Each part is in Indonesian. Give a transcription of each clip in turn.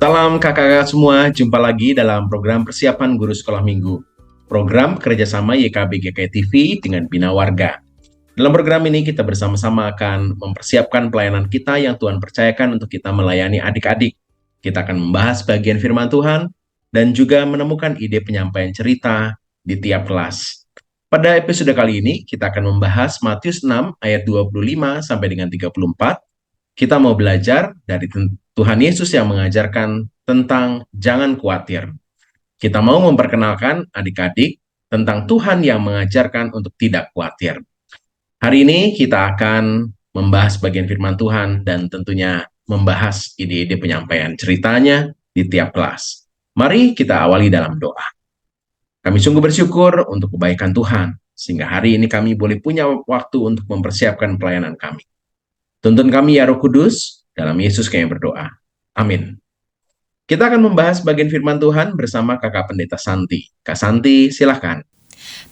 Salam kakak-kakak semua, jumpa lagi dalam program persiapan guru sekolah minggu. Program kerjasama YKB GKI TV dengan Bina Warga. Dalam program ini kita bersama-sama akan mempersiapkan pelayanan kita yang Tuhan percayakan untuk kita melayani adik-adik. Kita akan membahas bagian firman Tuhan dan juga menemukan ide penyampaian cerita di tiap kelas. Pada episode kali ini kita akan membahas Matius 6 ayat 25 sampai dengan 34. Kita mau belajar dari Tuhan Yesus yang mengajarkan tentang jangan khawatir. Kita mau memperkenalkan adik-adik tentang Tuhan yang mengajarkan untuk tidak khawatir. Hari ini kita akan membahas bagian firman Tuhan dan tentunya membahas ide-ide penyampaian ceritanya di tiap kelas. Mari kita awali dalam doa. Kami sungguh bersyukur untuk kebaikan Tuhan, sehingga hari ini kami boleh punya waktu untuk mempersiapkan pelayanan kami. Tuntun kami ya Roh Kudus, dalam Yesus kami berdoa. Amin. Kita akan membahas bagian firman Tuhan bersama Kakak Pendeta Santi. Kak Santi, silahkan.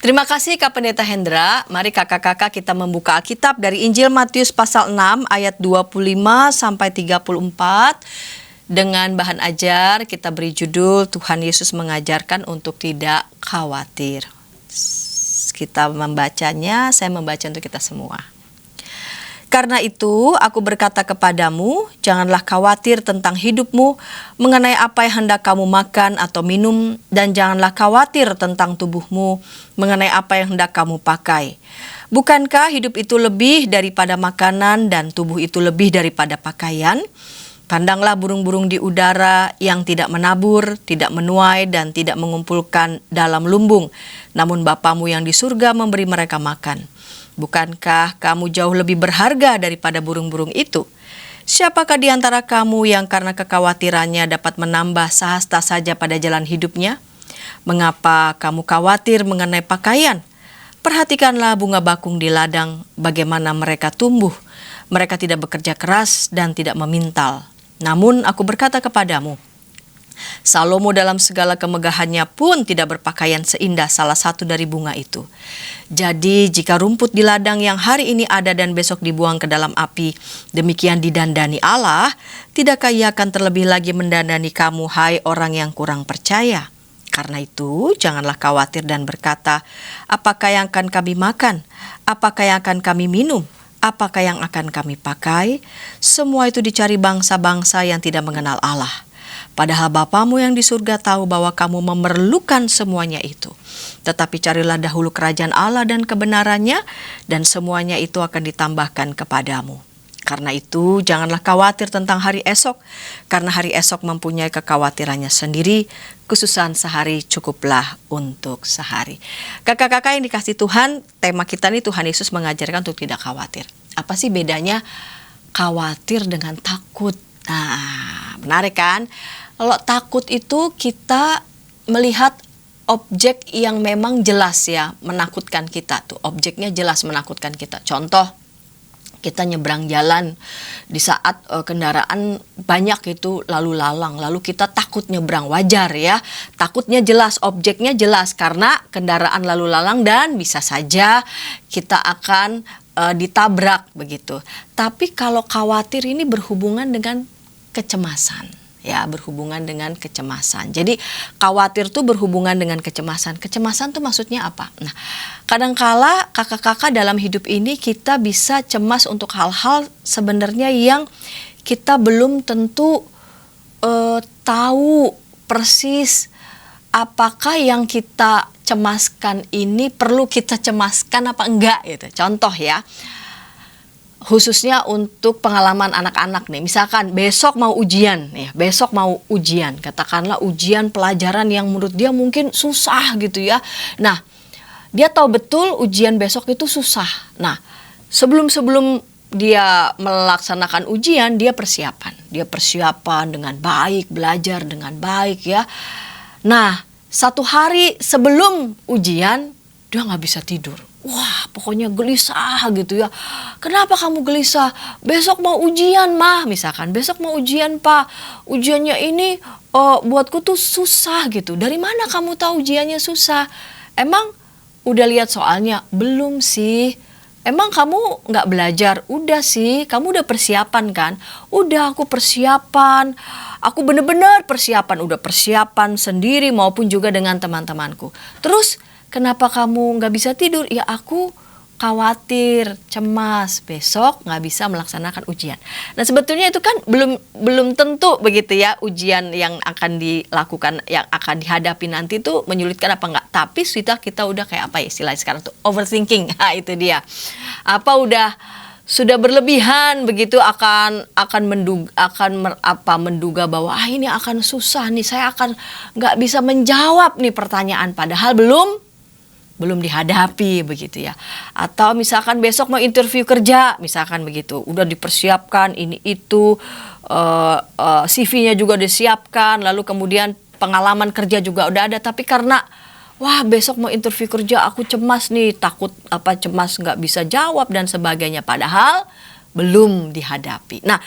Terima kasih Kak Pendeta Hendra. Mari kakak-kakak kita membuka Alkitab dari Injil Matius pasal 6 ayat 25 sampai 34. Dengan bahan ajar kita beri judul Tuhan Yesus mengajarkan untuk tidak khawatir. Kita membacanya, saya membaca untuk kita semua. Karena itu, aku berkata kepadamu, janganlah khawatir tentang hidupmu, mengenai apa yang hendak kamu makan atau minum, dan janganlah khawatir tentang tubuhmu, mengenai apa yang hendak kamu pakai. Bukankah hidup itu lebih daripada makanan, dan tubuh itu lebih daripada pakaian? Pandanglah burung-burung di udara yang tidak menabur, tidak menuai, dan tidak mengumpulkan dalam lumbung, namun Bapamu yang di surga memberi mereka makan. Bukankah kamu jauh lebih berharga daripada burung-burung itu? Siapakah di antara kamu yang karena kekhawatirannya dapat menambah sehasta saja pada jalan hidupnya? Mengapa kamu khawatir mengenai pakaian? Perhatikanlah bunga bakung di ladang, bagaimana mereka tumbuh. Mereka tidak bekerja keras dan tidak memintal. Namun aku berkata kepadamu, Salomo dalam segala kemegahannya pun tidak berpakaian seindah salah satu dari bunga itu. Jadi jika rumput di ladang yang hari ini ada dan besok dibuang ke dalam api, demikian didandani Allah, tidakkah Ia akan terlebih lagi mendandani kamu, hai orang yang kurang percaya? Karena itu janganlah khawatir dan berkata, apakah yang akan kami makan? Apakah yang akan kami minum? Apakah yang akan kami pakai? Semua itu dicari bangsa-bangsa yang tidak mengenal Allah. Padahal Bapamu yang di surga tahu bahwa kamu memerlukan semuanya itu. Tetapi carilah dahulu kerajaan Allah dan kebenarannya, dan semuanya itu akan ditambahkan kepadamu. Karena itu janganlah khawatir tentang hari esok, karena hari esok mempunyai kekhawatirannya sendiri. Kesusahan sehari cukuplah untuk sehari. Kakak-kakak yang dikasih Tuhan, tema kita nih Tuhan Yesus mengajarkan untuk tidak khawatir. Apa sih bedanya khawatir dengan takut? Nah, menarik kan? Kalau takut itu kita melihat objek yang memang jelas ya, menakutkan kita tuh. Objeknya jelas menakutkan kita. Contoh, kita nyebrang jalan di saat kendaraan banyak itu lalu lalang. Lalu kita takut nyebrang, wajar ya. Takutnya jelas, objeknya jelas karena kendaraan lalu lalang dan bisa saja kita akan ditabrak begitu. Tapi kalau khawatir ini berhubungan dengan kecemasan. Ya, berhubungan dengan kecemasan. Jadi khawatir tuh berhubungan dengan kecemasan. Kecemasan tuh maksudnya apa? Nah, kadangkala kakak-kakak dalam hidup ini kita bisa cemas untuk hal-hal sebenarnya yang kita belum tentu tahu persis apakah yang kita cemaskan ini perlu kita cemaskan apa enggak gitu. Contoh ya. Khususnya untuk pengalaman anak-anak nih, misalkan besok mau ujian, katakanlah ujian pelajaran yang menurut dia mungkin susah gitu ya. Nah, dia tahu betul ujian besok itu susah. Nah, sebelum dia melaksanakan ujian, dia persiapan dengan baik, belajar dengan baik ya. Nah, satu hari sebelum ujian, dia nggak bisa tidur. Wah, pokoknya gelisah gitu ya. Kenapa kamu gelisah? Besok mau ujian, Mah. Misalkan, besok mau ujian, Pak. Ujiannya ini buatku tuh susah gitu. Dari mana kamu tahu ujiannya susah? Emang udah lihat soalnya? Belum sih. Emang kamu nggak belajar? Udah sih. Kamu udah persiapan kan? Udah, aku persiapan. Aku benar-benar udah persiapan sendiri maupun juga dengan teman-temanku. Terus kenapa kamu nggak bisa tidur? Ya aku khawatir, cemas, besok nggak bisa melaksanakan ujian. Nah sebetulnya itu kan belum tentu begitu ya, ujian yang akan dilakukan, yang akan dihadapi nanti itu menyulitkan apa enggak. Tapi kita udah kayak apa ya istilahnya sekarang tuh, overthinking. Nah itu dia. Apa sudah berlebihan begitu, akan menduga bahwa ini akan susah nih, saya akan nggak bisa menjawab nih pertanyaan, padahal belum dihadapi begitu ya. Atau misalkan besok mau interview kerja, misalkan begitu, udah dipersiapkan ini itu, CV-nya juga disiapkan, lalu kemudian pengalaman kerja juga udah ada, tapi karena wah besok mau interview kerja aku cemas nih, takut cemas nggak bisa jawab dan sebagainya, padahal belum dihadapi. Nah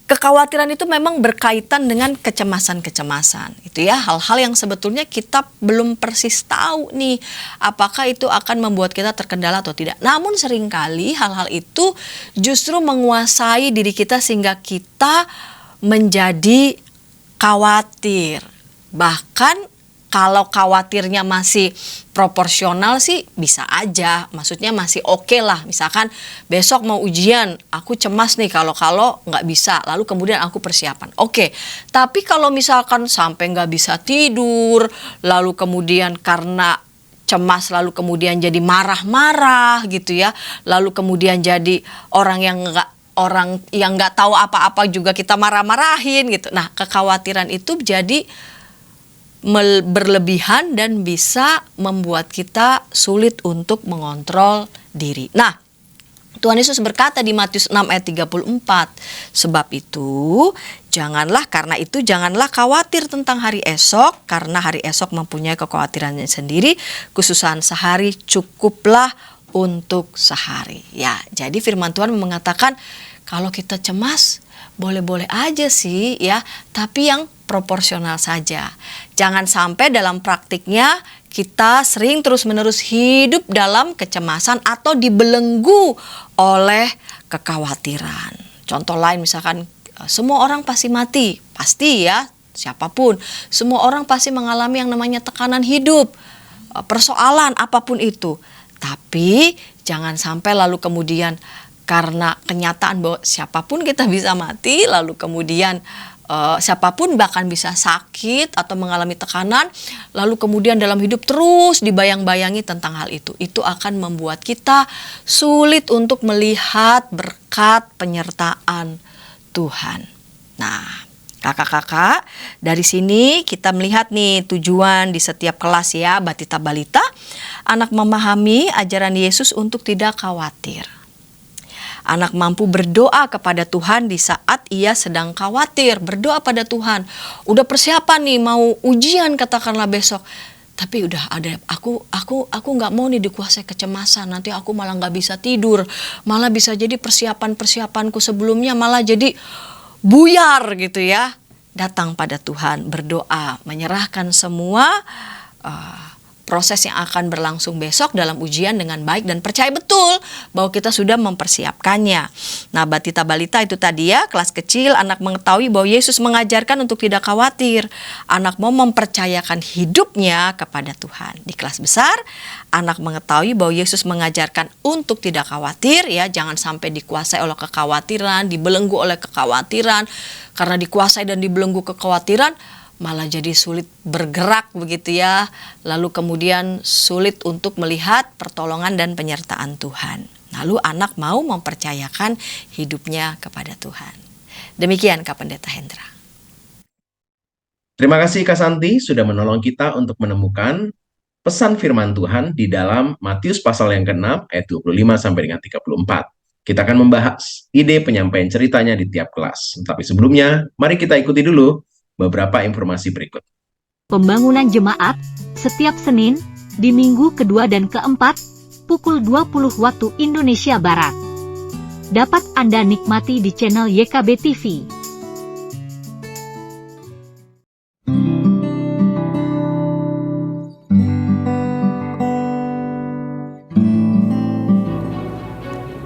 kekhawatiran itu memang berkaitan dengan kecemasan-kecemasan. Itu ya, hal-hal yang sebetulnya kita belum persis tahu nih, apakah itu akan membuat kita terkendala atau tidak. Namun seringkali hal-hal itu justru menguasai diri kita sehingga kita menjadi khawatir. Bahkan kalau khawatirnya masih proporsional sih bisa aja, maksudnya masih oke lah. Misalkan besok mau ujian, aku cemas nih kalau nggak bisa, lalu kemudian aku persiapan. Oke, tapi kalau misalkan sampai nggak bisa tidur, lalu kemudian karena cemas, lalu kemudian jadi marah-marah gitu ya, lalu kemudian jadi orang yang nggak tahu apa-apa juga kita marah-marahin gitu. Nah kekhawatiran itu jadi berlebihan dan bisa membuat kita sulit untuk mengontrol diri. Nah, Tuhan Yesus berkata di Matius 6 ayat 34, sebab itu janganlah khawatir tentang hari esok, karena hari esok mempunyai kekhawatirannya sendiri, kesusahan sehari cukuplah untuk sehari. Ya, jadi firman Tuhan mengatakan kalau kita cemas boleh-boleh aja sih ya, tapi yang proporsional saja. Jangan sampai dalam praktiknya kita sering terus-menerus hidup dalam kecemasan atau dibelenggu oleh kekhawatiran. Contoh lain misalkan, semua orang pasti mati, pasti ya, siapapun. Semua orang pasti mengalami yang namanya tekanan hidup, persoalan apapun itu. Tapi jangan sampai lalu kemudian karena kenyataan bahwa siapapun kita bisa mati, lalu kemudian siapapun bahkan bisa sakit atau mengalami tekanan, lalu kemudian dalam hidup terus dibayang-bayangi tentang hal itu. Itu akan membuat kita sulit untuk melihat berkat penyertaan Tuhan. Nah, kakak-kakak, dari sini kita melihat nih tujuan di setiap kelas ya, Batita Balita, anak memahami ajaran Yesus untuk tidak khawatir. Anak mampu berdoa kepada Tuhan di saat ia sedang khawatir. Berdoa pada Tuhan. Udah persiapan nih mau ujian katakanlah besok. Tapi udah ada, aku nggak mau nih dikuasai kecemasan. Nanti aku malah nggak bisa tidur. Malah bisa jadi persiapanku sebelumnya malah jadi buyar gitu ya. Datang pada Tuhan, berdoa, menyerahkan semua proses yang akan berlangsung besok dalam ujian dengan baik dan percaya betul bahwa kita sudah mempersiapkannya. Nah, Batita Balita itu tadi ya, kelas kecil, anak mengetahui bahwa Yesus mengajarkan untuk tidak khawatir. Anak mau mempercayakan hidupnya kepada Tuhan. Di kelas besar, anak mengetahui bahwa Yesus mengajarkan untuk tidak khawatir ya, jangan sampai dikuasai oleh kekhawatiran, dibelenggu oleh kekhawatiran. Karena dikuasai dan dibelenggu kekhawatiran, malah jadi sulit bergerak begitu ya. Lalu kemudian sulit untuk melihat pertolongan dan penyertaan Tuhan. Lalu anak mau mempercayakan hidupnya kepada Tuhan. Demikian Kak Pendeta Hendra. Terima kasih Kak Santi sudah menolong kita untuk menemukan pesan firman Tuhan di dalam Matius pasal yang ke-6 ayat 25 sampai dengan 34. Kita akan membahas ide penyampaian ceritanya di tiap kelas. Tapi sebelumnya, mari kita ikuti dulu beberapa informasi berikut. Pembangunan jemaat setiap Senin di minggu kedua dan keempat pukul 20 waktu Indonesia Barat. Dapat Anda nikmati di channel YKB TV.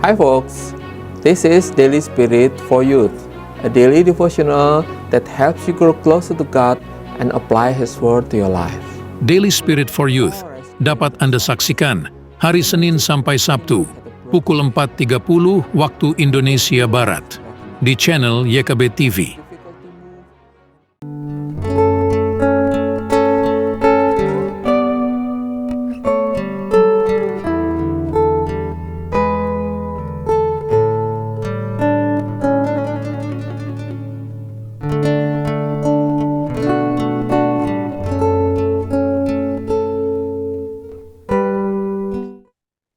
Hi folks, this is Daily Spirit for Youth. a daily devotional that helps you grow closer to God and apply His Word to your life. Daily Spirit for Youth dapat Anda saksikan hari Senin sampai Sabtu, pukul 4.30 waktu Indonesia Barat, di channel YKB TV.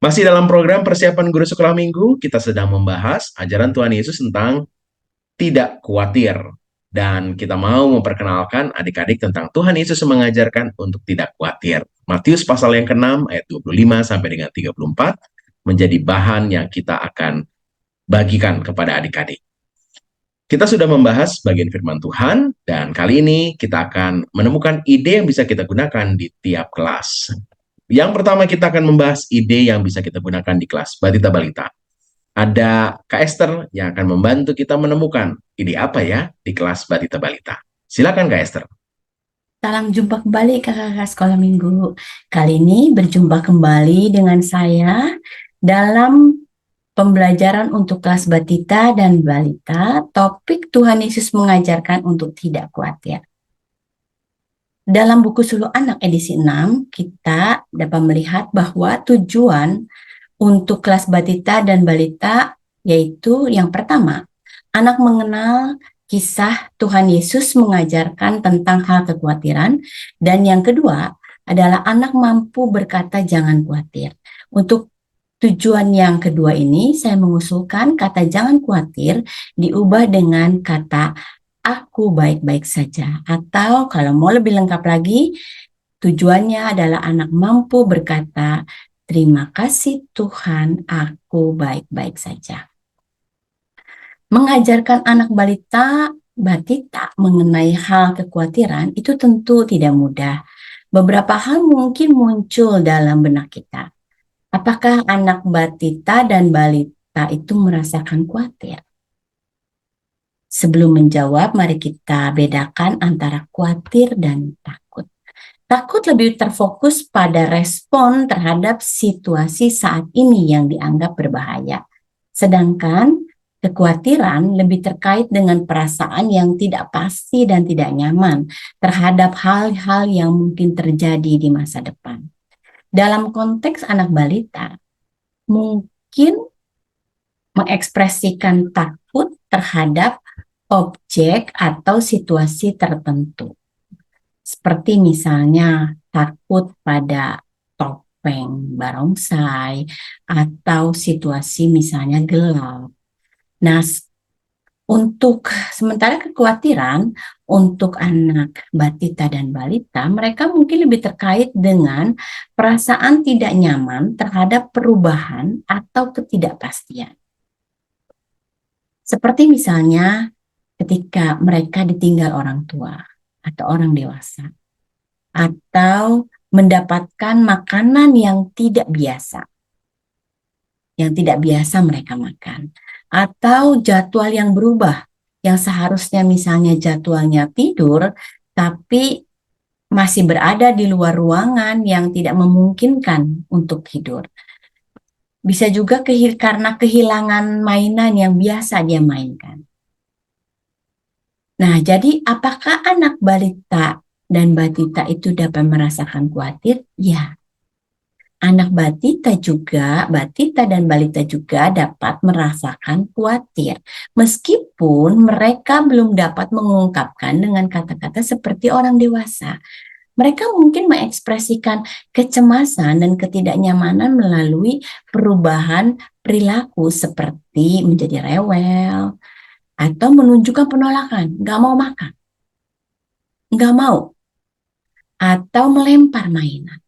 Masih dalam program persiapan guru sekolah minggu, kita sedang membahas ajaran Tuhan Yesus tentang tidak khawatir. Dan kita mau memperkenalkan adik-adik tentang Tuhan Yesus mengajarkan untuk tidak khawatir. Matius pasal yang ke-6 ayat 25 sampai dengan 34 menjadi bahan yang kita akan bagikan kepada adik-adik. Kita sudah membahas bagian firman Tuhan, dan kali ini kita akan menemukan ide yang bisa kita gunakan di tiap kelas. Yang pertama kita akan membahas ide yang bisa kita gunakan di kelas Batita Balita. Ada Kak Esther yang akan membantu kita menemukan ide apa ya di kelas Batita Balita. Silakan Kak Esther. Salam jumpa kembali kakak-kakak sekolah minggu. Kali ini berjumpa kembali dengan saya dalam pembelajaran untuk kelas Batita dan Balita. Topik Tuhan Yesus mengajarkan untuk tidak khawatir. Dalam buku Suluh Anak edisi 6, kita dapat melihat bahwa tujuan untuk kelas Batita dan Balita yaitu yang pertama, anak mengenal kisah Tuhan Yesus mengajarkan tentang hal kekhawatiran, dan yang kedua adalah anak mampu berkata jangan khawatir. Untuk tujuan yang kedua ini, saya mengusulkan kata jangan khawatir diubah dengan kata aku baik-baik saja. Atau kalau mau lebih lengkap lagi, tujuannya adalah anak mampu berkata, terima kasih Tuhan, aku baik-baik saja. Mengajarkan anak Batita mengenai hal kekhawatiran itu tentu tidak mudah. Beberapa hal mungkin muncul dalam benak kita. Apakah anak Batita dan Balita itu merasakan khawatir? Sebelum menjawab, mari kita bedakan antara khawatir dan takut. Takut lebih terfokus pada respon terhadap situasi saat ini yang dianggap berbahaya. Sedangkan kekhawatiran lebih terkait dengan perasaan yang tidak pasti dan tidak nyaman terhadap hal-hal yang mungkin terjadi di masa depan. Dalam konteks anak balita, mungkin mengekspresikan takut terhadap objek atau situasi tertentu. Seperti misalnya takut pada topeng barongsai atau situasi misalnya gelap. Nah, untuk sementara kekhawatiran untuk anak Batita dan Balita, mereka mungkin lebih terkait dengan perasaan tidak nyaman terhadap perubahan atau ketidakpastian. Seperti misalnya ketika mereka ditinggal orang tua atau orang dewasa, atau mendapatkan makanan yang tidak biasa mereka makan, atau jadwal yang berubah, yang seharusnya misalnya jadwalnya tidur, tapi masih berada di luar ruangan yang tidak memungkinkan untuk tidur. Bisa juga karena kehilangan mainan yang biasa dia mainkan. Nah, jadi apakah anak Balita dan Batita itu dapat merasakan khawatir? Ya. Anak Batita dan Balita juga dapat merasakan khawatir. Meskipun mereka belum dapat mengungkapkan dengan kata-kata seperti orang dewasa. Mereka mungkin mengekspresikan kecemasan dan ketidaknyamanan melalui perubahan perilaku seperti menjadi rewel, atau menunjukkan penolakan, nggak mau makan, nggak mau, atau melempar mainan.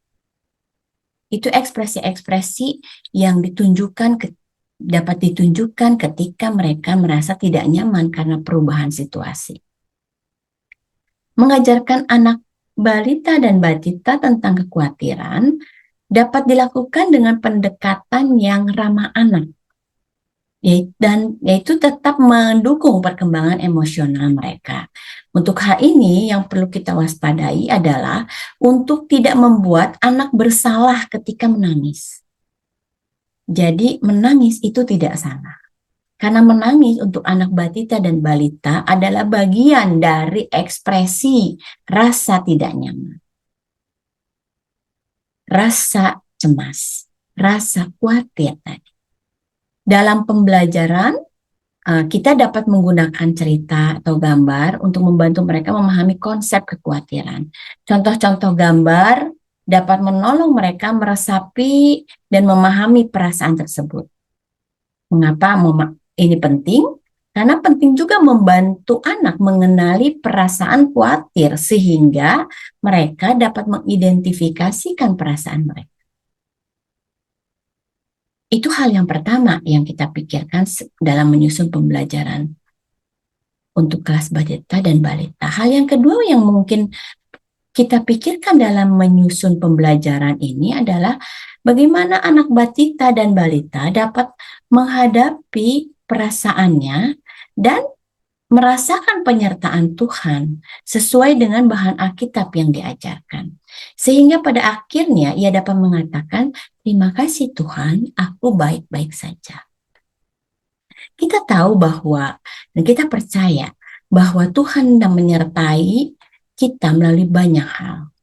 Itu ekspresi-ekspresi yang dapat ditunjukkan ketika mereka merasa tidak nyaman karena perubahan situasi. Mengajarkan anak Balita dan Batita tentang kekhawatiran dapat dilakukan dengan pendekatan yang ramah anak, dan yaitu tetap mendukung perkembangan emosional mereka. Untuk hal ini yang perlu kita waspadai adalah untuk tidak membuat anak bersalah ketika menangis. Jadi menangis itu tidak salah. Karena menangis untuk anak batita dan balita adalah bagian dari ekspresi rasa tidak nyaman, rasa cemas, rasa khawatir tadi. Dalam pembelajaran, kita dapat menggunakan cerita atau gambar untuk membantu mereka memahami konsep kekhawatiran. Contoh-contoh gambar dapat menolong mereka meresapi dan memahami perasaan tersebut. Mengapa ini penting? Karena penting juga membantu anak mengenali perasaan khawatir sehingga mereka dapat mengidentifikasikan perasaan mereka. Itu hal yang pertama yang kita pikirkan dalam menyusun pembelajaran untuk kelas batita dan balita. Hal yang kedua yang mungkin kita pikirkan dalam menyusun pembelajaran ini adalah bagaimana anak batita dan balita dapat menghadapi perasaannya dan merasakan penyertaan Tuhan sesuai dengan bahan Alkitab yang diajarkan. Sehingga pada akhirnya ia dapat mengatakan, terima kasih Tuhan, aku baik-baik saja. Kita tahu bahwa, dan kita percaya bahwa Tuhan sedang menyertai kita melalui banyak hal.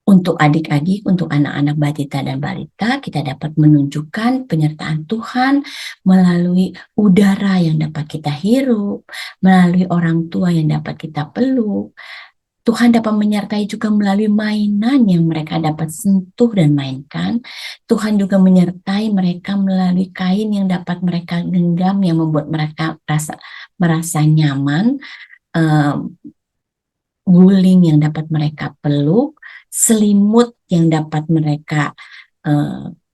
Untuk adik-adik, untuk anak-anak batita dan balita, kita dapat menunjukkan penyertaan Tuhan melalui udara yang dapat kita hirup, melalui orang tua yang dapat kita peluk. Tuhan dapat menyertai juga melalui mainan yang mereka dapat sentuh dan mainkan. Tuhan juga menyertai mereka melalui kain yang dapat mereka genggam, yang membuat mereka merasa nyaman, guling yang dapat mereka peluk, selimut yang dapat mereka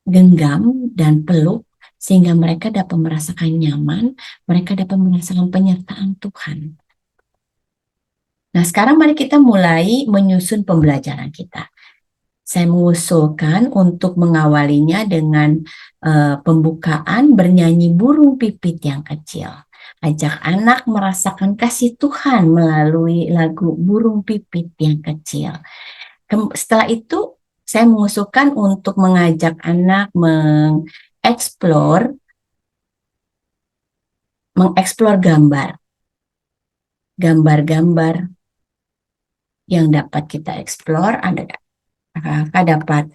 genggam dan peluk, sehingga mereka dapat merasakan nyaman, mereka dapat merasakan penyertaan Tuhan. Nah, sekarang mari kita mulai menyusun pembelajaran kita. Saya mengusulkan untuk mengawalinya dengan pembukaan bernyanyi burung pipit yang kecil. Ajak anak merasakan kasih Tuhan melalui lagu burung pipit yang kecil. Setelah itu, saya mengusulkan untuk mengajak anak mengeksplor gambar-gambar yang dapat kita eksplor. Kakak dapat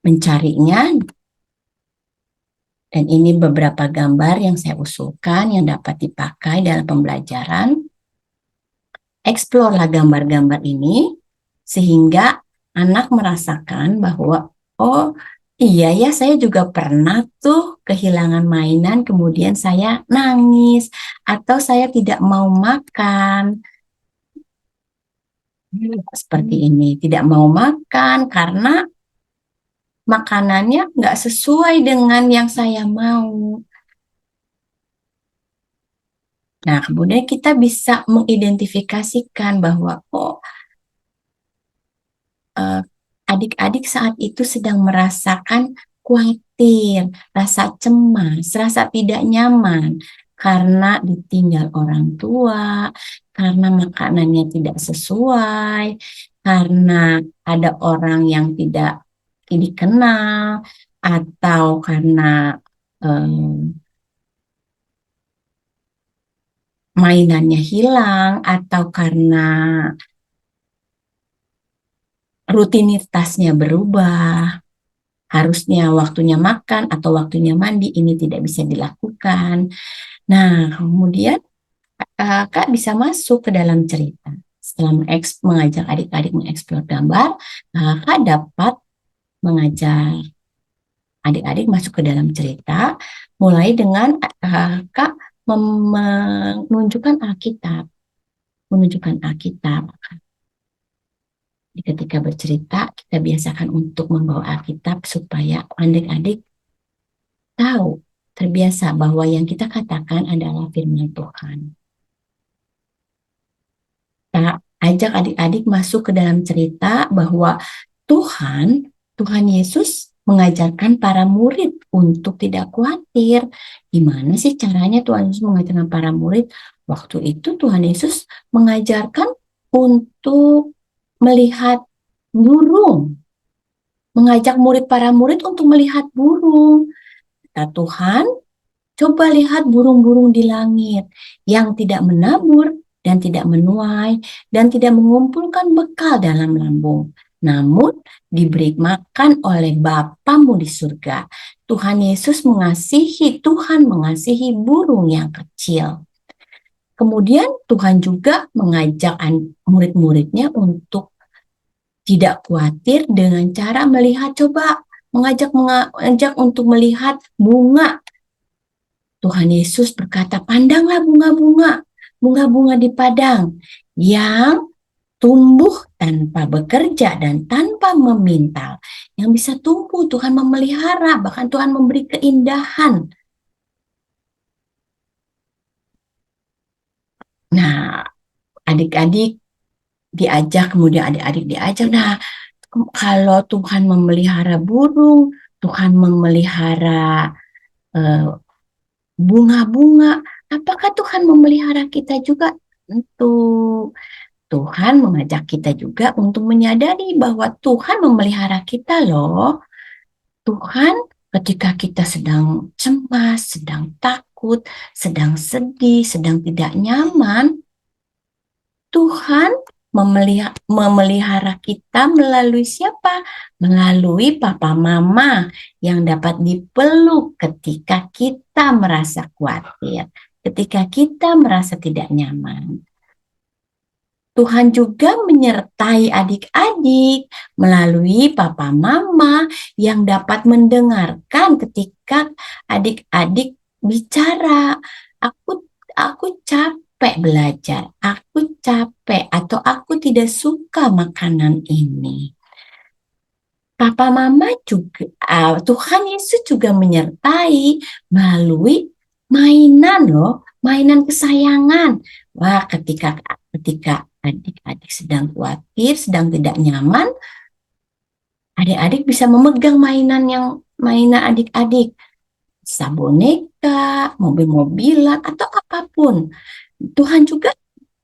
mencarinya, dan ini beberapa gambar yang saya usulkan yang dapat dipakai dalam pembelajaran. Eksplorlah gambar-gambar ini sehingga anak merasakan bahwa oh iya ya, saya juga pernah tuh kehilangan mainan kemudian saya nangis, atau saya tidak mau makan seperti ini, tidak mau makan karena makanannya nggak sesuai dengan yang saya mau. Nah, kemudian kita bisa mengidentifikasikan bahwa adik-adik saat itu sedang merasakan khawatir, rasa cemas, rasa tidak nyaman karena ditinggal orang tua, karena makanannya tidak sesuai, karena ada orang yang tidak dikenal, atau karena mainannya hilang, atau karena rutinitasnya berubah. Harusnya waktunya makan atau waktunya mandi, ini tidak bisa dilakukan. Nah, kemudian Kak bisa masuk ke dalam cerita. Setelah mengajak adik-adik mengeksplor gambar, Kak dapat mengajar adik-adik masuk ke dalam cerita, mulai dengan Kak menunjukkan Alkitab. Ketika bercerita, kita biasakan untuk membawa Alkitab supaya adik-adik tahu, terbiasa bahwa yang kita katakan adalah firman Tuhan. Kita ajak adik-adik masuk ke dalam cerita bahwa Tuhan Tuhan Yesus mengajarkan para murid untuk tidak khawatir. Gimana sih caranya Tuhan Yesus mengajarkan para murid? Waktu itu Tuhan Yesus mengajarkan untuk melihat burung. Mengajak para murid untuk melihat burung. Kata Tuhan, coba lihat burung-burung di langit yang tidak menabur dan tidak menuai dan tidak mengumpulkan bekal dalam lambung. Namun diberi makan oleh Bapamu di surga. Tuhan mengasihi burung yang kecil. Kemudian Tuhan juga mengajak murid-muridnya untuk tidak khawatir dengan cara mengajak untuk melihat bunga. Tuhan Yesus berkata, pandanglah bunga-bunga di padang yang tumbuh tanpa bekerja dan tanpa memintal. Yang bisa tumbuh, Tuhan memelihara, bahkan Tuhan memberi keindahan. Nah, adik-adik diajak, kemudian adik-adik diajak. Nah, kalau Tuhan memelihara burung, Tuhan memelihara bunga-bunga, apakah Tuhan memelihara kita juga? Tentu. Tuhan mengajak kita juga untuk menyadari bahwa Tuhan memelihara kita loh. Tuhan ketika kita sedang cemas, sedang takut, sedang sedih, sedang tidak nyaman, Tuhan memelihara kita melalui siapa? Melalui papa mama yang dapat dipeluk ketika kita merasa khawatir, ketika kita merasa tidak nyaman. Tuhan juga menyertai adik-adik melalui papa mama yang dapat mendengarkan ketika adik-adik bicara, aku capek belajar, aku capek atau aku tidak suka makanan ini. Papa mama juga, Tuhan Yesus juga menyertai melalui mainan loh, mainan kesayangan. Wah, ketika adik-adik sedang khawatir, sedang tidak nyaman, adik-adik bisa memegang mainan adik-adik. Bisa boneka, mobil-mobilan, atau apapun. Tuhan juga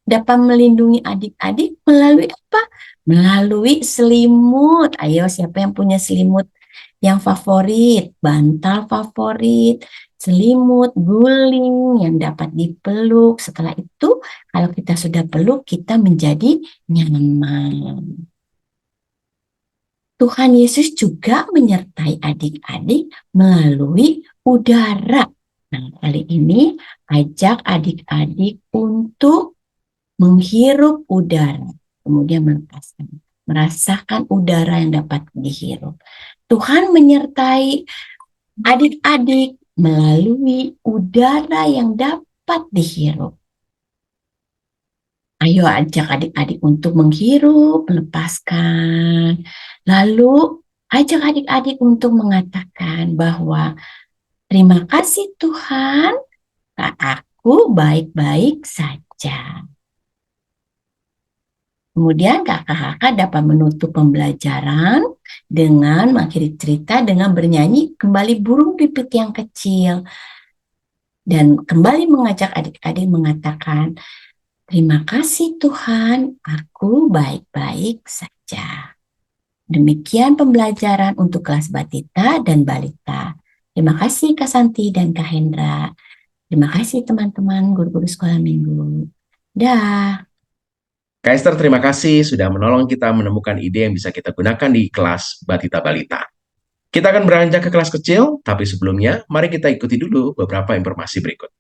dapat melindungi adik-adik melalui apa? Melalui selimut. Ayo, siapa yang punya selimut yang favorit? Bantal favorit, selimut, guling yang dapat dipeluk. Setelah itu, kalau kita sudah peluk, kita menjadi nyaman. Tuhan Yesus juga menyertai adik-adik melalui udara. Nah, kali ini ajak adik-adik untuk menghirup udara, kemudian melepaskan, merasakan udara yang dapat dihirup. Tuhan menyertai adik-adik melalui udara yang dapat dihirup. Ayo ajak adik-adik untuk menghirup, melepaskan. Lalu ajak adik-adik untuk mengatakan bahwa terima kasih Tuhan, aku baik-baik saja. Kemudian kakak-kakak dapat menutup pembelajaran dengan mengakhiri cerita dengan bernyanyi kembali burung pipit yang kecil. Dan kembali mengajak adik-adik mengatakan, terima kasih Tuhan, aku baik-baik saja. Demikian pembelajaran untuk kelas Batita dan Balita. Terima kasih Kak Santi dan Kak Hendra. Terima kasih teman-teman guru-guru sekolah minggu. Dah. Kak Esther, terima kasih sudah menolong kita menemukan ide yang bisa kita gunakan di kelas Batita Balita. Kita akan beranjak ke kelas kecil, tapi sebelumnya mari kita ikuti dulu beberapa informasi berikut.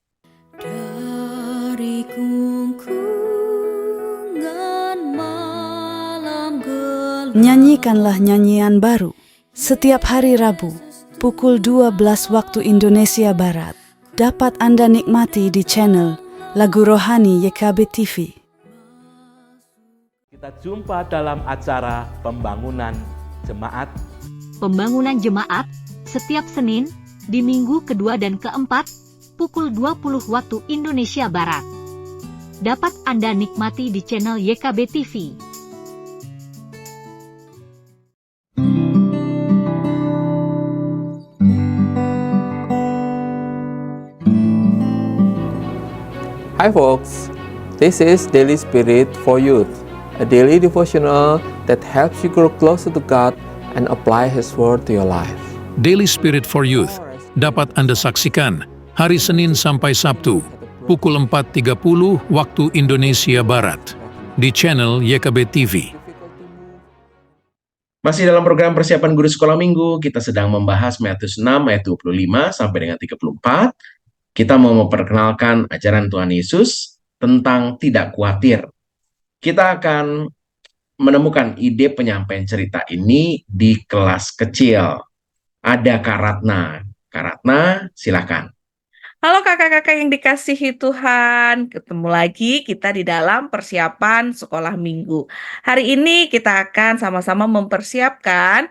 Dari gungkungan malam gelap, nyanyikanlah nyanyian baru setiap hari Rabu pukul 12 waktu Indonesia Barat. Dapat Anda nikmati di channel Lagu Rohani YKB TV. Kita jumpa dalam acara Pembangunan Jemaat. Pembangunan Jemaat setiap Senin di minggu kedua dan keempat pukul 20 waktu Indonesia Barat. Dapat Anda nikmati di channel YKB TV. Hi folks, this is Daily Spirit for Youth, a daily devotional that helps you grow closer to God and apply His Word to your life. Daily Spirit for Youth dapat Anda saksikan hari Senin sampai Sabtu, pukul 4.30 waktu Indonesia Barat, di channel YKB TV. Masih dalam program persiapan guru sekolah minggu, kita sedang membahas Matius 6 ayat 25 sampai dengan 34. Kita mau memperkenalkan ajaran Tuhan Yesus tentang tidak khawatir. Kita akan menemukan ide penyampaian cerita ini di kelas kecil. Ada Kak Ratna. Kak Ratna, silakan. Halo kakak-kakak yang dikasihi Tuhan, ketemu lagi kita di dalam persiapan sekolah minggu. Hari ini kita akan sama-sama mempersiapkan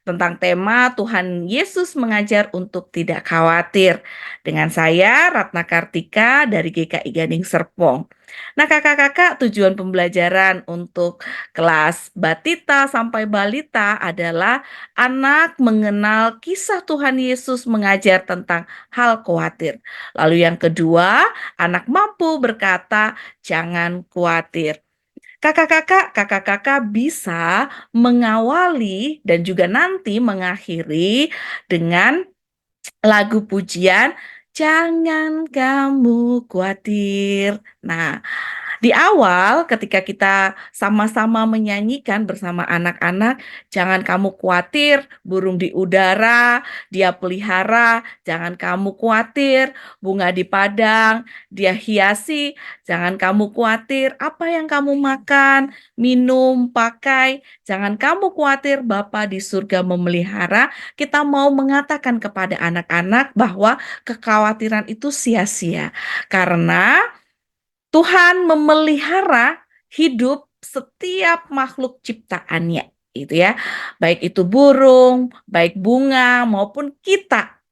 tentang tema Tuhan Yesus mengajar untuk tidak khawatir. Dengan saya, Ratna Kartika dari GKI Gading Serpong. Nah kakak-kakak, tujuan pembelajaran untuk kelas Batita sampai Balita adalah anak mengenal kisah Tuhan Yesus mengajar tentang hal khawatir. Lalu yang kedua, anak mampu berkata, jangan khawatir. Kakak-kakak bisa mengawali dan juga nanti mengakhiri dengan lagu pujian Jangan Kamu Khawatir. Nah, di awal ketika kita sama-sama menyanyikan bersama anak-anak, jangan kamu khawatir, burung di udara, dia pelihara, jangan kamu khawatir, bunga di padang, dia hiasi, jangan kamu khawatir, apa yang kamu makan, minum, pakai, jangan kamu khawatir, Bapa di surga memelihara. Kita mau mengatakan kepada anak-anak bahwa kekhawatiran itu sia-sia, karena Tuhan memelihara hidup setiap makhluk ciptaannya, gitu ya. Baik itu burung, baik bunga maupun kita.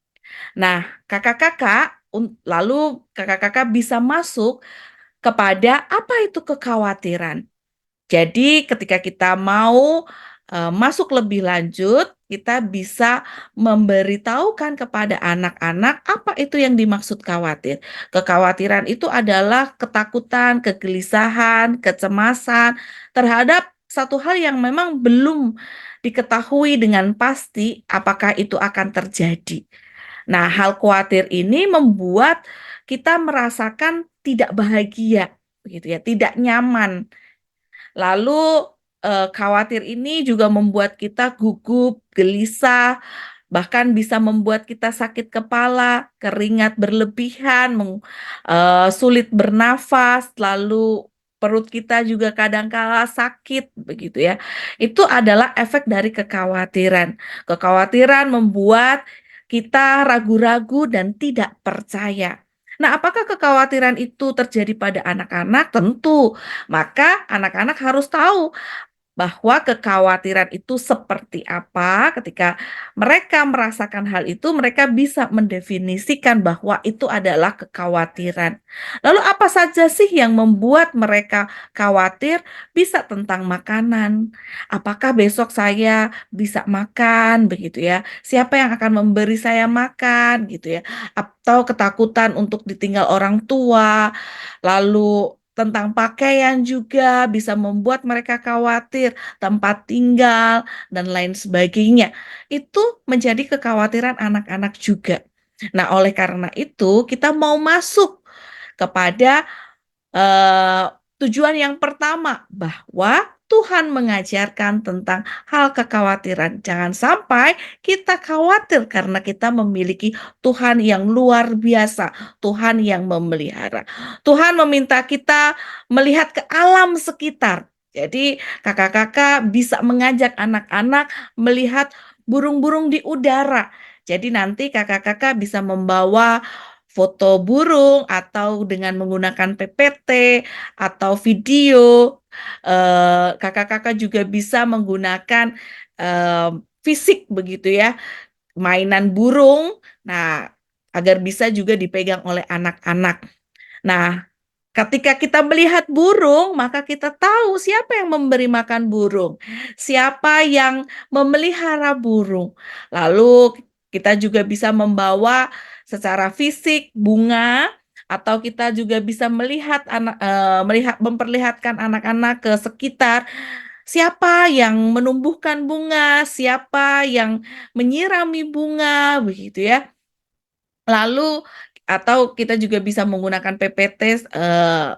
Nah, lalu kakak-kakak bisa masuk kepada apa itu kekhawatiran. Jadi ketika kita mau masuk lebih lanjut, kita bisa memberitahukan kepada anak-anak apa itu yang dimaksud khawatir. Kekhawatiran itu adalah ketakutan, kegelisahan, kecemasan terhadap satu hal yang memang belum diketahui dengan pasti apakah itu akan terjadi. Nah, hal khawatir ini membuat kita merasakan tidak bahagia, begitu ya, tidak nyaman. Lalu khawatir ini juga membuat kita gugup, gelisah, bahkan bisa membuat kita sakit kepala, keringat berlebihan, sulit bernafas, lalu perut kita juga kadangkala sakit, begitu ya. Itu adalah efek dari kekhawatiran. Kekhawatiran membuat kita ragu-ragu dan tidak percaya. Nah, apakah kekhawatiran itu terjadi pada anak-anak? Tentu. Maka anak-anak harus tahu bahwa kekhawatiran itu seperti apa. Ketika mereka merasakan hal itu, mereka bisa mendefinisikan bahwa itu adalah kekhawatiran. Lalu apa saja sih yang membuat mereka khawatir? Bisa tentang makanan. Apakah besok saya bisa makan, begitu ya? Siapa yang akan memberi saya makan, gitu ya? Atau ketakutan untuk ditinggal orang tua. Lalu tentang pakaian juga bisa membuat mereka khawatir, tempat tinggal, dan lain sebagainya. Itu menjadi kekhawatiran anak-anak juga. Nah, oleh karena itu, kita mau masuk kepada tujuan yang pertama, bahwa Tuhan mengajarkan tentang hal kekhawatiran. Jangan sampai kita khawatir karena kita memiliki Tuhan yang luar biasa, Tuhan yang memelihara. Tuhan meminta kita melihat ke alam sekitar. Jadi kakak-kakak bisa mengajak anak-anak melihat burung-burung di udara. Jadi nanti kakak-kakak bisa membawa foto burung atau dengan menggunakan PPT atau video. Kakak-kakak juga bisa menggunakan fisik, begitu ya, mainan burung. Nah, agar bisa juga dipegang oleh anak-anak. Nah, ketika kita melihat burung, maka kita tahu siapa yang memberi makan burung, siapa yang memelihara burung. Lalu kita juga bisa membawa secara fisik bunga atau kita juga bisa melihat memperlihatkan anak-anak ke sekitar, siapa yang menumbuhkan bunga, siapa yang menyirami bunga, begitu ya. Lalu atau kita juga bisa menggunakan PPT,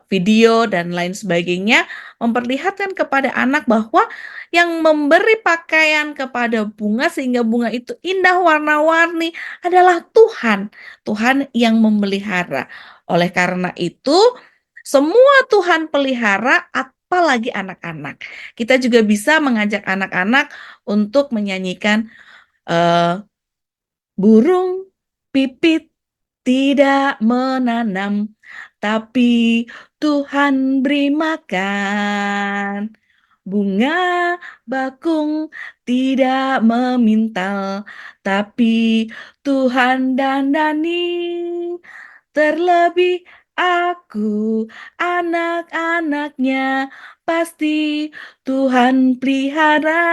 video dan lain sebagainya, memperlihatkan kepada anak bahwa yang memberi pakaian kepada bunga sehingga bunga itu indah warna-warni adalah Tuhan, Tuhan yang memelihara. Oleh karena itu, semua Tuhan pelihara, apalagi anak-anak. Kita juga bisa mengajak anak-anak untuk menyanyikan, burung pipit tidak menanam, tapi Tuhan beri makan. Bunga bakung tidak memintal, tapi Tuhan dandani. Terlebih aku, anak-anaknya, pasti Tuhan pelihara.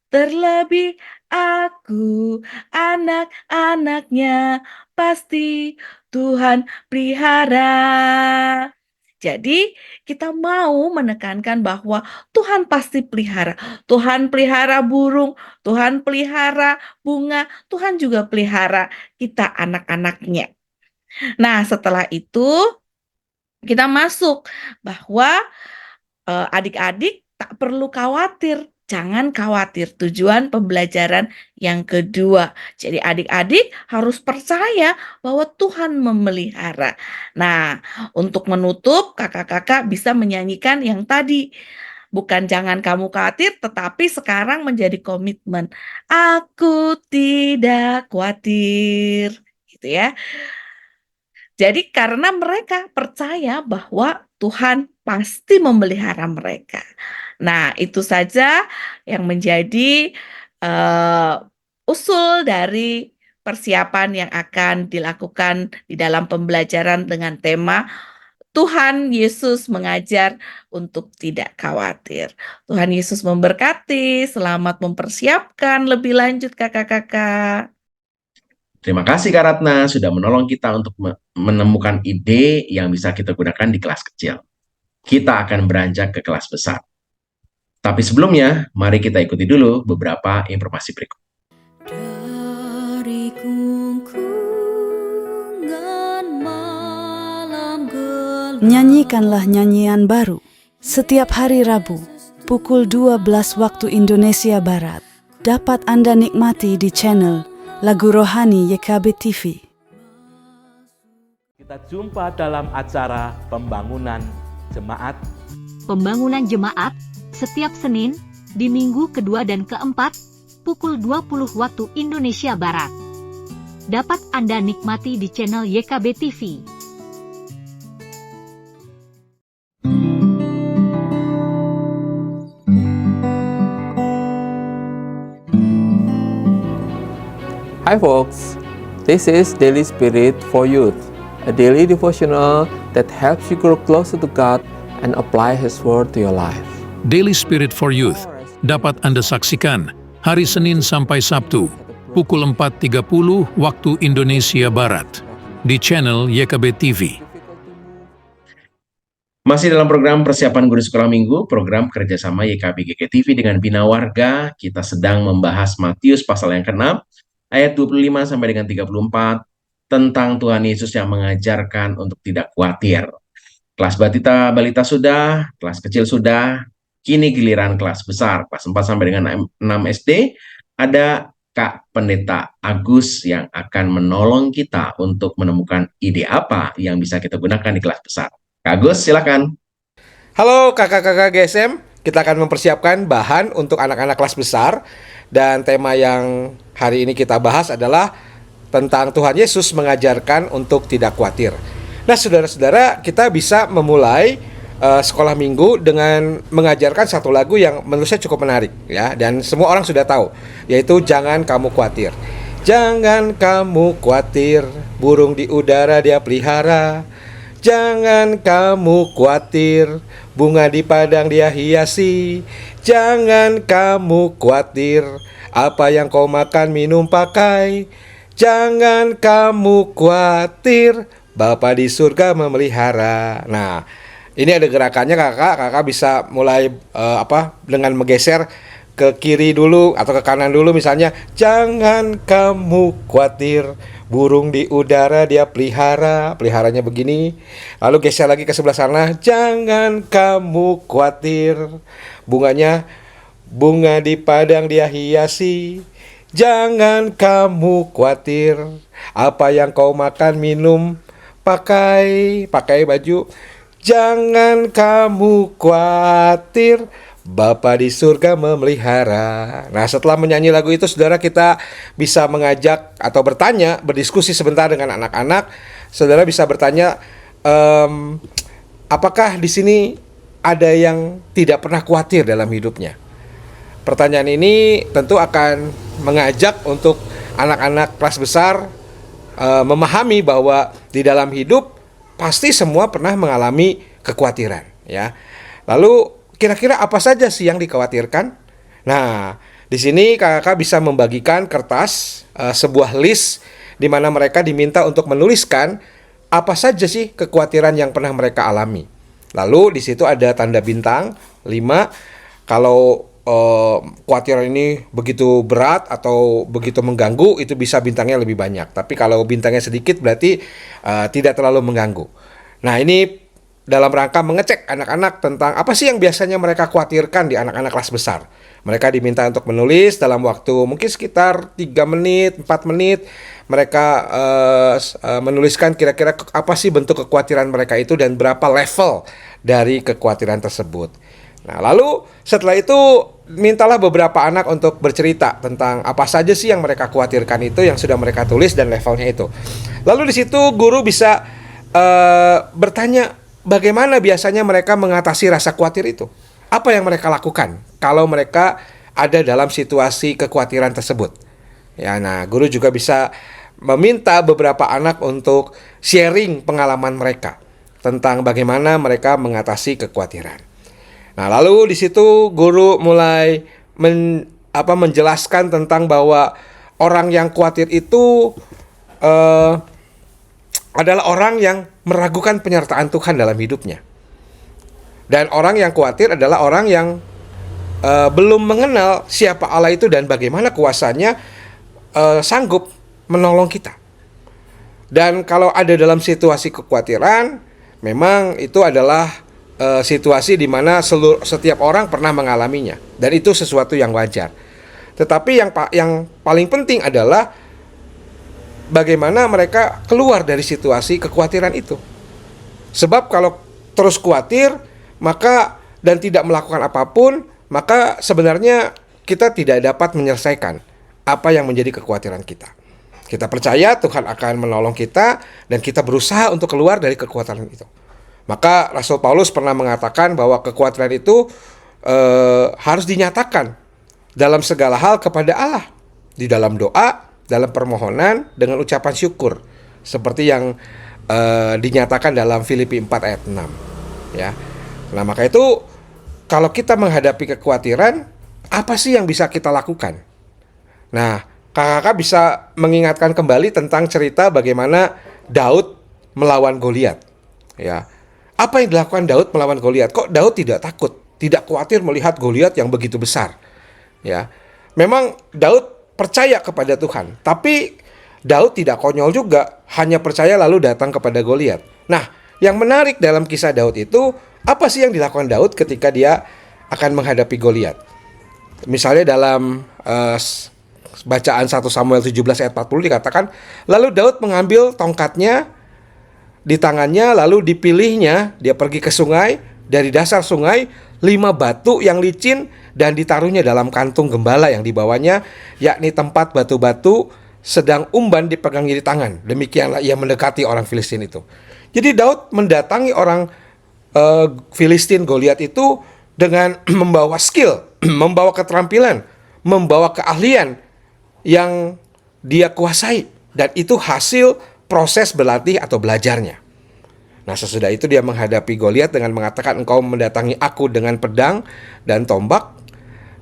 Terlebih aku, anak-anaknya, pasti Tuhan pelihara. Jadi, kita mau menekankan bahwa Tuhan pasti pelihara. Tuhan pelihara burung, Tuhan pelihara bunga, Tuhan juga pelihara kita anak-anaknya. Nah, setelah itu kita masuk bahwa adik-adik tak perlu khawatir. Jangan khawatir, tujuan pembelajaran yang kedua. Jadi adik-adik harus percaya bahwa Tuhan memelihara. Nah, untuk menutup, kakak-kakak bisa menyanyikan yang tadi. Bukan jangan kamu khawatir, tetapi sekarang menjadi komitmen. Aku tidak khawatir. Gitu ya. Jadi karena mereka percaya bahwa Tuhan pasti memelihara mereka. Nah, itu saja yang menjadi usul dari persiapan yang akan dilakukan di dalam pembelajaran dengan tema Tuhan Yesus mengajar untuk tidak khawatir. Tuhan Yesus memberkati, selamat mempersiapkan lebih lanjut kakak-kakak. Terima kasih Kak Ratna sudah menolong kita untuk menemukan ide yang bisa kita gunakan di kelas kecil. Kita akan beranjak ke kelas besar. Tapi sebelumnya, mari kita ikuti dulu beberapa informasi berikut. Dari kungkungan malam gelap. Nyanyikanlah nyanyian baru setiap hari Rabu pukul 12 waktu Indonesia Barat. Dapat Anda nikmati di channel Lagu Rohani YKB TV. Kita jumpa dalam acara pembangunan jemaat. Pembangunan jemaat setiap Senin di minggu kedua dan keempat pukul 20 waktu Indonesia Barat. Dapat Anda nikmati di channel YKB TV. Hi folks, this is Daily Spirit for Youth, a daily devotional that helps you grow closer to God and apply His Word to your life. Daily Spirit for Youth dapat Anda saksikan hari Senin sampai Sabtu pukul 4.30 waktu Indonesia Barat di channel YKB TV. Masih dalam program persiapan guru sekolah minggu, program kerjasama YKB TV dengan Bina Warga, kita sedang membahas Matius pasal yang ke-6, ayat 25 sampai dengan 34, tentang Tuhan Yesus yang mengajarkan untuk tidak khawatir. Kelas balita sudah, kelas kecil sudah, kini giliran kelas besar, kelas 4 sampai dengan 6 SD, ada Kak Pendeta Agus yang akan menolong kita untuk menemukan ide apa yang bisa kita gunakan di kelas besar. Kak Agus, silakan. Halo kakak-kakak GSM, kita akan mempersiapkan bahan untuk anak-anak kelas besar. Dan tema yang hari ini kita bahas adalah tentang Tuhan Yesus mengajarkan untuk tidak khawatir. Nah saudara-saudara, kita bisa memulai sekolah minggu dengan mengajarkan satu lagu yang menurut saya cukup menarik ya, dan semua orang sudah tahu, yaitu Jangan Kamu Khawatir. Jangan kamu khawatir, burung di udara dia pelihara. Jangan kamu khawatir, bunga di padang dia hiasi. Jangan kamu khawatir, apa yang kau makan, minum, pakai. Jangan kamu khawatir, Bapa di surga memelihara. Nah, ini ada gerakannya kakak bisa mulai dengan menggeser ke kiri dulu atau ke kanan dulu, misalnya jangan kamu khawatir, burung di udara dia peliharanya begini. Lalu geser lagi ke sebelah sana, jangan kamu khawatir, bunga di padang dia hiasi. Jangan kamu khawatir, apa yang kau makan minum pakai baju. Jangan kamu khawatir, Bapa di surga memelihara. Nah, setelah menyanyi lagu itu, saudara, kita bisa mengajak atau bertanya, berdiskusi sebentar dengan anak-anak. Saudara bisa bertanya, apakah di sini ada yang tidak pernah khawatir dalam hidupnya? Pertanyaan ini tentu akan mengajak untuk anak-anak kelas besar memahami bahwa di dalam hidup pasti semua pernah mengalami kekhawatiran, ya. Lalu kira-kira apa saja sih yang dikhawatirkan? Nah, di sini kakak bisa membagikan kertas, sebuah list di mana mereka diminta untuk menuliskan apa saja sih kekhawatiran yang pernah mereka alami. Lalu di situ ada tanda bintang 5. Kalau kekhawatiran ini begitu berat atau begitu mengganggu, itu bisa bintangnya lebih banyak. Tapi kalau bintangnya sedikit berarti tidak terlalu mengganggu. Nah, ini dalam rangka mengecek anak-anak tentang apa sih yang biasanya mereka khawatirkan di anak-anak kelas besar. Mereka diminta untuk menulis dalam waktu mungkin sekitar 3 menit, 4 menit. Mereka menuliskan kira-kira apa sih bentuk kekhawatiran mereka itu dan berapa level dari kekhawatiran tersebut. Nah, lalu setelah itu mintalah beberapa anak untuk bercerita tentang apa saja sih yang mereka khawatirkan itu yang sudah mereka tulis dan levelnya itu. Lalu di situ guru bisa bertanya bagaimana biasanya mereka mengatasi rasa khawatir itu. Apa yang mereka lakukan kalau mereka ada dalam situasi kekhawatiran tersebut. Ya, nah, guru juga bisa meminta beberapa anak untuk sharing pengalaman mereka tentang bagaimana mereka mengatasi kekhawatiran. Nah, lalu di situ guru mulai menjelaskan tentang bahwa orang yang khawatir itu adalah orang yang meragukan penyertaan Tuhan dalam hidupnya. Dan orang yang khawatir adalah orang yang belum mengenal siapa Allah itu dan bagaimana kuasanya sanggup menolong kita. Dan kalau ada dalam situasi kekhawatiran, memang itu adalah situasi di mana setiap orang pernah mengalaminya. Dan itu sesuatu yang wajar. Tetapi yang paling penting adalah bagaimana mereka keluar dari situasi kekhawatiran itu. Sebab kalau terus khawatir dan tidak melakukan apapun, maka sebenarnya kita tidak dapat menyelesaikan apa yang menjadi kekhawatiran kita. Kita percaya Tuhan akan menolong kita dan kita berusaha untuk keluar dari kekhawatiran itu. Maka Rasul Paulus pernah mengatakan bahwa kekhawatiran itu harus dinyatakan dalam segala hal kepada Allah, di dalam doa, dalam permohonan, dengan ucapan syukur, seperti yang dinyatakan dalam Filipi 4 ayat 6, ya. Nah, maka itu kalau kita menghadapi kekhawatiran, apa sih yang bisa kita lakukan? Nah, kakak bisa mengingatkan kembali tentang cerita bagaimana Daud melawan Goliat, ya. Apa yang dilakukan Daud melawan Goliat? Kok Daud tidak takut, tidak khawatir melihat Goliat yang begitu besar, ya. Memang Daud percaya kepada Tuhan, tapi Daud tidak konyol juga, hanya percaya lalu datang kepada Goliat. Nah, yang menarik dalam kisah Daud itu, apa sih yang dilakukan Daud ketika dia akan menghadapi Goliat? Misalnya dalam bacaan 1 Samuel 17 ayat 40 dikatakan, lalu Daud mengambil tongkatnya di tangannya, lalu dipilihnya, dia pergi ke sungai, dari dasar sungai 5 batu yang licin dan ditaruhnya dalam kantung gembala yang dibawanya, yakni tempat batu-batu, sedang umban dipegang di tangan. Demikianlah ia mendekati orang Filistin itu. Jadi Daud mendatangi orang Filistin Goliat itu dengan membawa skill, membawa keterampilan, membawa keahlian yang dia kuasai, dan itu hasil proses berlatih atau belajarnya. Nah, sesudah itu dia menghadapi Goliat dengan mengatakan, engkau mendatangi aku dengan pedang dan tombak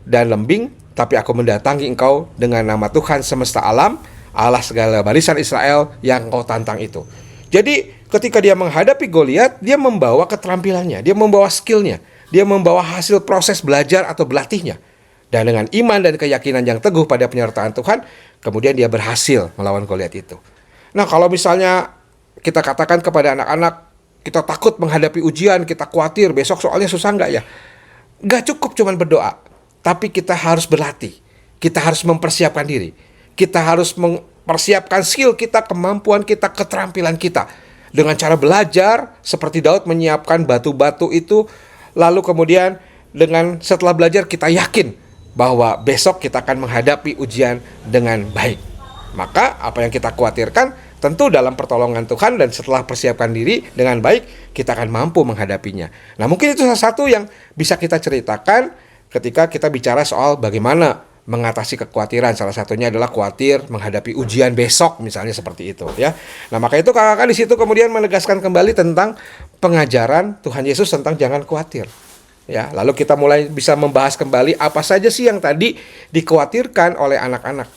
dan lembing, tapi aku mendatangi engkau dengan nama Tuhan semesta alam, Allah segala barisan Israel yang engkau tantang itu. Jadi ketika dia menghadapi Goliat, dia membawa keterampilannya, dia membawa skillnya, dia membawa hasil proses belajar atau berlatihnya. Dan dengan iman dan keyakinan yang teguh pada penyertaan Tuhan, kemudian dia berhasil melawan Goliat itu. Nah, kalau misalnya kita katakan kepada anak-anak, kita takut menghadapi ujian, kita khawatir besok soalnya susah nggak ya? Nggak cukup cuman berdoa, tapi kita harus berlatih. Kita harus mempersiapkan diri. Kita harus mempersiapkan skill kita, kemampuan kita, keterampilan kita. Dengan cara belajar, seperti Daud menyiapkan batu-batu itu, lalu kemudian setelah belajar kita yakin bahwa besok kita akan menghadapi ujian dengan baik. Maka apa yang kita khawatirkan tentu dalam pertolongan Tuhan, dan setelah persiapkan diri dengan baik, kita akan mampu menghadapinya. Nah, mungkin itu salah satu yang bisa kita ceritakan ketika kita bicara soal bagaimana mengatasi kekhawatiran. Salah satunya adalah khawatir menghadapi ujian besok, misalnya seperti itu ya. Nah, maka itu kakak-kakak di situ kemudian menegaskan kembali tentang pengajaran Tuhan Yesus tentang jangan khawatir. Ya, lalu kita mulai bisa membahas kembali apa saja sih yang tadi dikhawatirkan oleh anak-anak.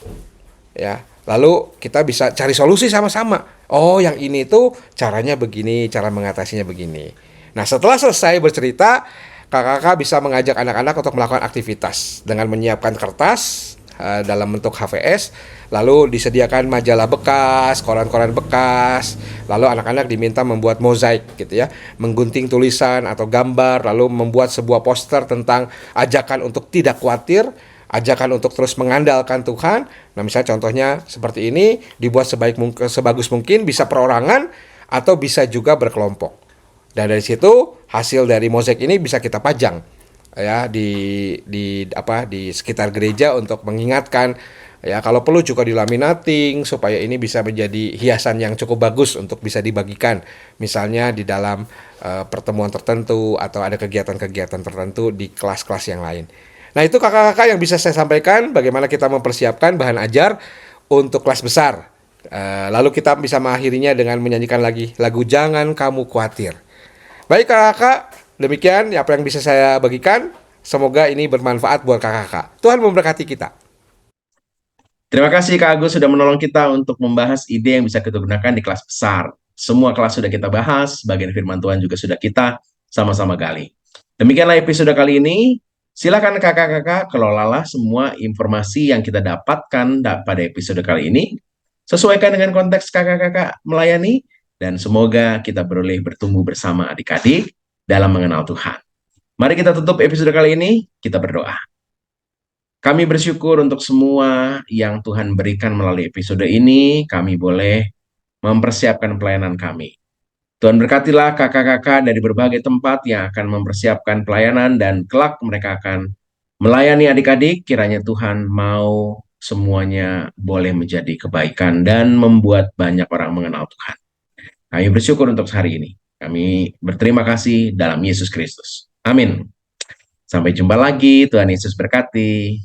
Ya, lalu kita bisa cari solusi sama-sama. Oh, yang ini tuh caranya begini, cara mengatasinya begini. Nah, setelah selesai bercerita, kakak-kakak bisa mengajak anak-anak untuk melakukan aktivitas dengan menyiapkan kertas dalam bentuk HVS, lalu disediakan majalah bekas, koran-koran bekas, lalu anak-anak diminta membuat mozaik gitu ya, menggunting tulisan atau gambar, lalu membuat sebuah poster tentang ajakan untuk tidak khawatir, ajakan untuk terus mengandalkan Tuhan. Nah, misalnya contohnya seperti ini, dibuat sebagus mungkin, bisa perorangan atau bisa juga berkelompok. Dan dari situ hasil dari mozaik ini bisa kita pajang ya di sekitar gereja untuk mengingatkan ya, kalau perlu juga dilaminating supaya ini bisa menjadi hiasan yang cukup bagus untuk bisa dibagikan misalnya di dalam pertemuan tertentu atau ada kegiatan-kegiatan tertentu di kelas-kelas yang lain. Nah, itu kakak-kakak yang bisa saya sampaikan bagaimana kita mempersiapkan bahan ajar untuk kelas besar. Lalu kita bisa mengakhirinya dengan menyanyikan lagi lagu Jangan Kamu Khawatir. Baik kakak-kakak, demikian apa yang bisa saya bagikan. Semoga ini bermanfaat buat kakak-kakak. Tuhan memberkati kita. Terima kasih Kak Agus sudah menolong kita untuk membahas ide yang bisa kita gunakan di kelas besar. Semua kelas sudah kita bahas, bagian firman Tuhan juga sudah kita sama-sama gali. Demikianlah episode kali ini. Silakan kakak-kakak kelolalah semua informasi yang kita dapatkan pada episode kali ini. Sesuaikan dengan konteks kakak-kakak melayani. Dan semoga kita beroleh bertumbuh bersama adik-adik dalam mengenal Tuhan. Mari kita tutup episode kali ini, kita berdoa. Kami bersyukur untuk semua yang Tuhan berikan melalui episode ini, kami boleh mempersiapkan pelayanan kami. Tuhan berkatilah kakak-kakak dari berbagai tempat yang akan mempersiapkan pelayanan dan kelak mereka akan melayani adik-adik, kiranya Tuhan mau semuanya boleh menjadi kebaikan dan membuat banyak orang mengenal Tuhan. Kami bersyukur untuk hari ini. Kami berterima kasih dalam Yesus Kristus. Amin. Sampai jumpa lagi. Tuhan Yesus berkati.